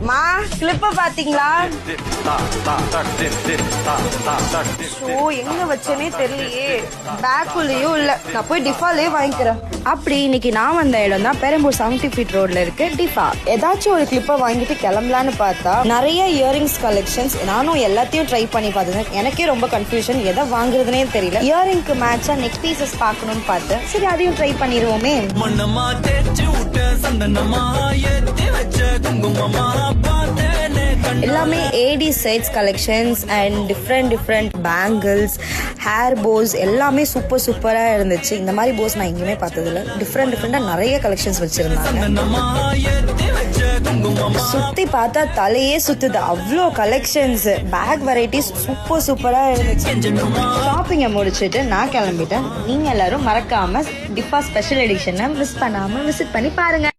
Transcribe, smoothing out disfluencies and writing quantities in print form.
மா கிளிப்ப பாத்தீங்களா? எங்க வச்சனே தெரியலையே. பேக்குள்ளயும் இல்ல. நான் போய் டிஃபாலே வாங்கிக்கிறேன். அப்படி இன்னைக்கு நான் வந்த இடம் தான் பெரம்பூர் 70 ஃபீட் ரோட்ல இருக்கு டிஃபா. ஏதாச்சும் ஒரு கிளிப்பை வாங்கிட்டு கிளம்பலான்னு பார்த்தா நிறைய இயரிங்ஸ் கலெக்ஷன்ஸ். நானும் எல்லாத்தையும் ட்ரை பண்ணி பார்த்தேன். எனக்கே ரொம்ப கன்ஃபியூஷன், எதை வாங்குறதுனே தெரியல. இயரிங்க்கு மேட்சா நெக் பீசஸ் பார்க்கணும்னு பார்த்தேன். சரி அதையும் ட்ரை பண்ணிடுவோமே. எல்லாமே AD sets collections and different bangles, hair bows எல்லாமே சூப்பரா இருந்துச்சு. இந்த மாதிரி போஸ் நான் எங்கேயுமே பார்த்ததில்ல. டிஃப்ரெண்டா நிறைய கலெக்ஷன்ஸ் வச்சிருந்தாங்க. சுத்தி பார்த்தா தலையே சுத்துது, அவ்வளோ கலெக்ஷன்ஸ். பேக் வெரைட்டிஸ் சூப்பரா இருந்துச்சு. ஷாப்பிங்கை முடிச்சுட்டு நான் கிளம்பிட்டேன். நீங்க எல்லாரும் மறக்காம டிஃபா ஸ்பெஷல் எடிஷனை மிஸ் பண்ணாம விசிட் பண்ணி பாருங்க.